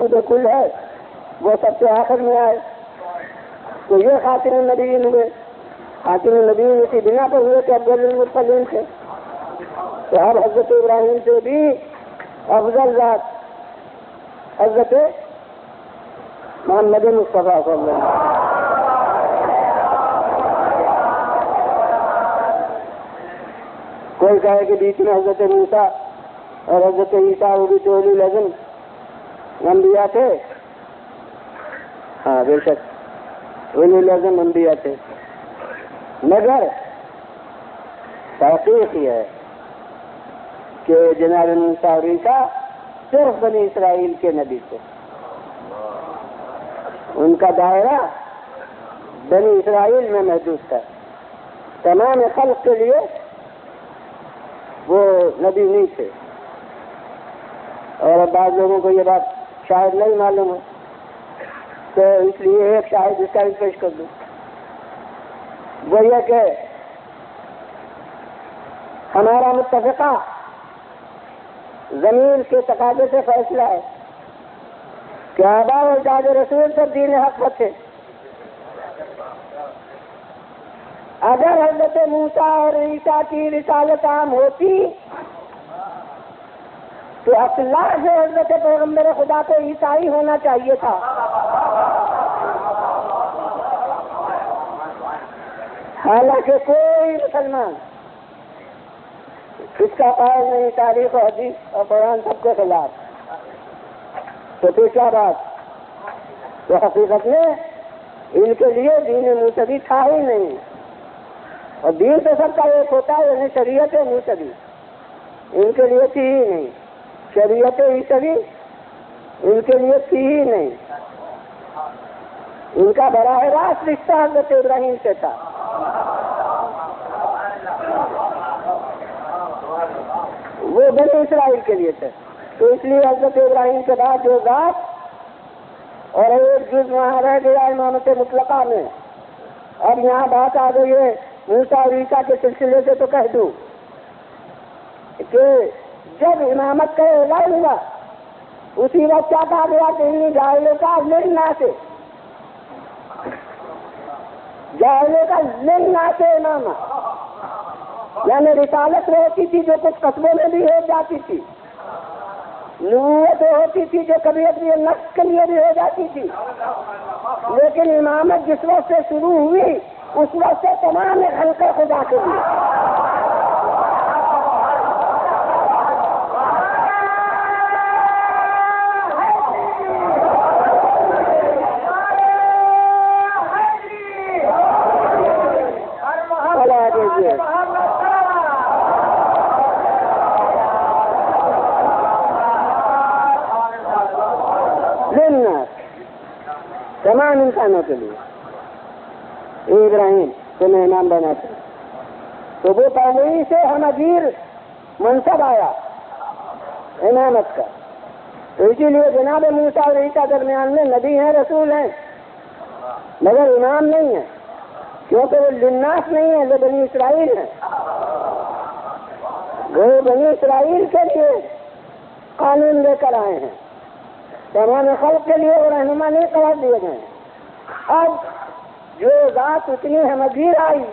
جو کل ہے وہ سب سے آخر میں آئے. تو یہ خاتم النبیین ہوئے. خاتم النبیین اسی بنا پر ہوئے کہ افضل المرسلین تھے. تو اب حضرت ابراہیم سے بھی افضل ذات حضرت محمد مصطفیٰ صلی اللہ علیہ وسلم. کوئی کہے کہ بیچ میں حضرت موسیٰ اور حضرت عیسیٰ وہ بھی تو اولو العزم انبیاء تھے. ہاں بے شک اولو العزم انبیاء تھے، مگر تحقیق یہ ہے کہ جناب موسیٰ اور عیسیٰ صرف بنی اسرائیل کے نبی تھے. ان کا دائرہ بنی اسرائیل میں محدود تھا. تمام خلق کے لیے وہ نبی نہیں تھے. اور اب بعض لوگوں کو یہ بات شاید نہیں معلوم ہو تو اس لیے ایک شاہد اس کا بھی پیش کر دوں. وہ یہ کہ ہمارا متفقہ زمین کے تقاضے سے فیصلہ ہے کہ آبا و اجداد رسول پر دین حق پر تھے. اگر حضرت موسیٰ اور عیسیٰ کی رسالت عام ہوتی تو اصلاح سے حضرت پیغمبر خدا کو عیسائی ہونا چاہیے تھا. حالانکہ کوئی مسلمان اس کا قائل نہیں، تاریخ و حدیث اور قرآن سب کے خلاف. تو پھر کیا بات؟ تو حقیقت میں ان کے لیے دین موسوی تھا ہی نہیں. اور دین تو سب کا ایک ہوتا ہے، یعنی شریعت موسوی ان کے لیے تھی ہی نہیں. شریعت عیسوی ان کے لیے تھی ہی نہیں. ان کا براہ راست رشتہ حضرت ابراہیم سے تھا. وہ بنی اسرائیل کے لیے تھے. تو اس لیے حضرت ابراہیم کے بعد جو ذات اور ایک جز وہاں رہ گیا امامت مطلقہ میں. اب یہاں بات آ گئی ہے موسیٰ اور عیسیٰ کے سلسلے سے تو کہہ دوں کہ جب امامت کا اعلان ہوا اسی وقت کیا کہا گیا کہ انہیں جاہلوں کا لڑنا سے امامت، یعنی رسالت ہوتی تھی جو کچھ قصبوں میں بھی ہو جاتی تھی، نبوت ہوتی تھی جو کبھی کبھی نفس کے لیے بھی ہو جاتی تھی، لیکن امامت جس وقت سے شروع ہوئی اس وقت سے تمام خلق خدا کے لیے. تمام انسانوں کے لیے ابراہیم تمہیں امام بنا تھا. تو وہ پہلے ہی سے ہم اجیر منصب آیا امامت کا. تو اسی لیے جناب موسیٰ اور عیسیٰ درمیان میں نبی ہیں، رسول ہیں، مگر امام نہیں ہے. کیونکہ وہ للناس نہیں ہے، وہ بنی اسرائیل ہے، وہ بنی اسرائیل کے لیے قانون لے کر آئے ہیں، تمام خلق کے لیے وہ رہنما نہیں قرار دیے گئے ہیں۔ اب جو ذات اتنی ہمگیر آئی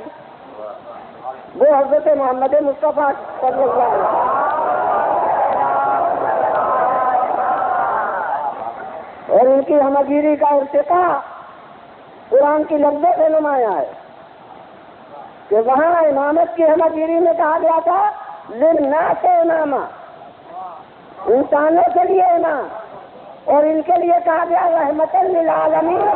وہ حضرت محمد مصطفیٰ صلی اللہ علیہ وسلم، اور ان کی ہمگیری کا ارتقا قرآن کی لفظوں سے نمایاں ہے کہ وہاں امامت کی ہمگیری میں کہا گیا تھا للناس اماما، انسانوں کے لیے امام، اور ان کے لیے کہا گیا رحمت للعالمین۔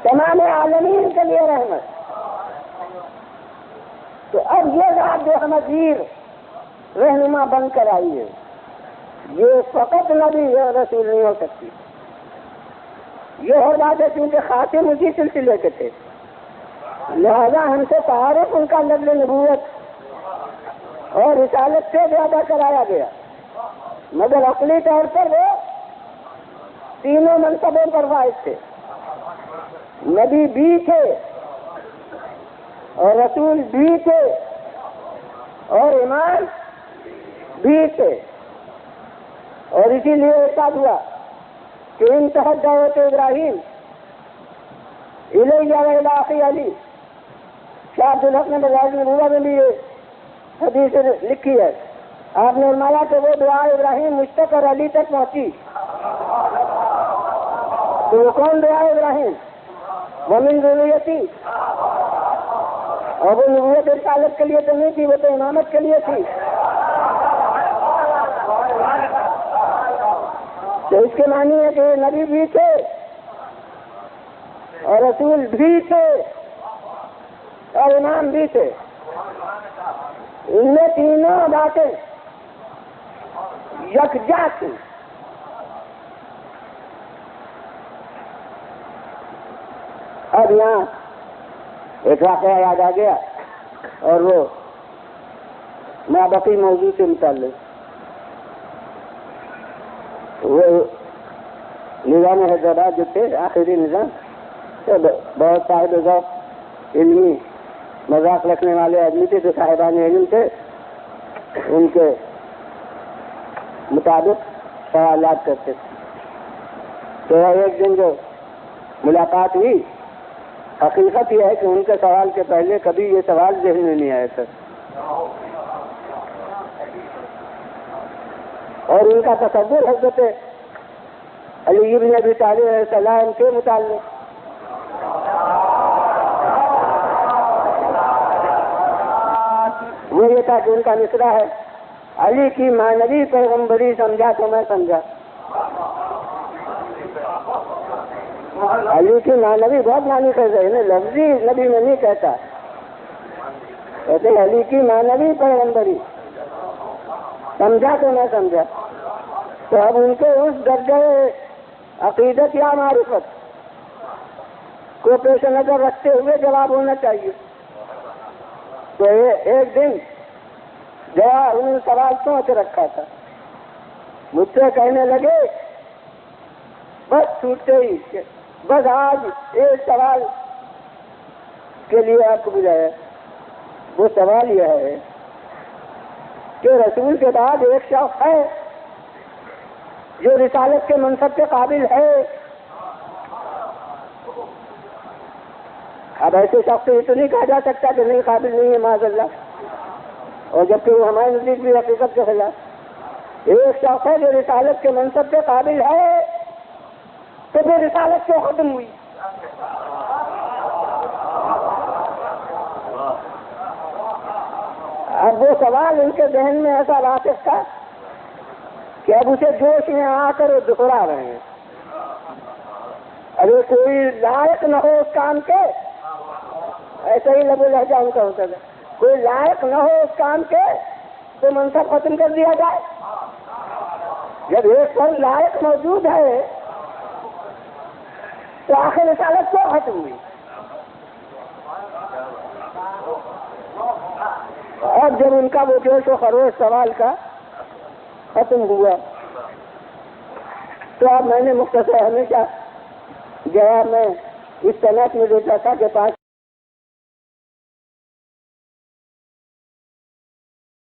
تمام عالمین کے لیے رحمت۔ تو اب یہ ذات جو ہمگیر رہنما بن کر آئی ہے، یہ فقط نبی اور رسول نہیں ہو سکتی۔ یہ ہو بات ہے کیونکہ خاتم اسی سلسلے کے تھے، لہذا ہم سے تعارف ان کا لفظ نبوت اور رسالت سے زیادہ کرایا گیا، مگر عقلی طور پر وہ تینوں منصبوں پر فائز تھے، نبی بھی تھے اور رسول بھی تھے اور امام بھی تھے، اور اسی لیے ارشاد ہوا کہ انتہت دعوت ابراہیم الیہ و الی اخی علی۔ شاہ عبدالحق نے مظاہر نبوہ میں بھی یہ حدیث لکھی ہے، آپ نے فرمایا کہ وہ دعا ابراہیم مجھ تک اور علی تک پہنچی۔ تو وہ کون دعا ابراہیم؟ ومن ذریتی، اور وہ نبوت رسالت کے لیے تو نہیں تھی، وہ تو امامت کے لیے تھی۔ تو اس کے معنی ہے کہ نبی بھی تھے اور رسول بھی تھے اور امام بھی تھے، ان میں تینوں باتیں یکجا تھی۔ اب یہاں ایک واقعہ یاد آ گیا، اور وہ مابقی موضوع سے متعلق، وہ نظام حیدرآباد جو تھے آخری نظام، تو بہت صاحب ذوق علمی مذاق رکھنے والے آدمی تھے، جو صاحبان علم تھے، ان کے مطابق سوالات کرتے تھے۔ تو ایک دن جو ملاقات ہوئی، حقیقت یہ ہے کہ ان کے سوال کے پہلے کبھی یہ سوال ذہن میں نہیں آیا تھا، اور ان کا تصور حضرت علی بن ابی طالب علیہ السلام کے متعلق۔ وہ یہ تھا کہ ان کا مصرع ہے، علی کی معنوی پیغمبری سمجھا تو میں سمجھا۔ علی کی معنوی بہت معنی کر رہے ہیں، لفظی نبی میں نہیں کہتا، کہتے علی کی معنوی پیغمبری سمجھا تو میں سمجھا۔ تو اب ان کے اس درجے عقیدت یا معرفت کو پیش نظر رکھتے ہوئے جواب ہونا چاہیے۔ تو ایک دن جواب انہوں نے سوال سوچ رکھا تھا، مجھ سے کہنے لگے بس چھوٹتے ہی کہ بس آج ایک سوال کے لیے آپ کو بلایا۔ وہ سوال یہ ہے کہ رسول کے بعد ایک شخص ہے جو رسالت کے منصب کے قابل ہے۔ اب ایسے شخص سے یہ تو نہیں کہا جا سکتا کہ نہیں، قابل نہیں ہے معاذ اللہ، اور جبکہ وہ ہمارے نزدیک بھی حقیقت کے خلاف۔ ایک شخص ہے جو رسالت کے منصب کے قابل ہے، تو پھر رسالت کیوں ختم ہوئی؟ اب وہ سوال ان کے ذہن میں ایسا واقف تھا کہ اب اسے جوش میں آ کر وہ دہرا رہے ہیں۔ اگر کوئی لائق نہ ہو اس کام کے، ایسا ہی لب و لہجہ ان کا ہوتا تھا، کوئی لائق نہ ہو اس کام کے تو منصب ختم کر دیا جائے۔ جب ایک پر لائق موجود ہے تو آخر رسالت کیوں ختم ہوئی؟ اب جب ان کا وہ جوش و خروش سوال کا ختم ہوا تو اب میں نے مختصر ہمیشہ جواب میں اس طرح میں دیتا تھا کہ 5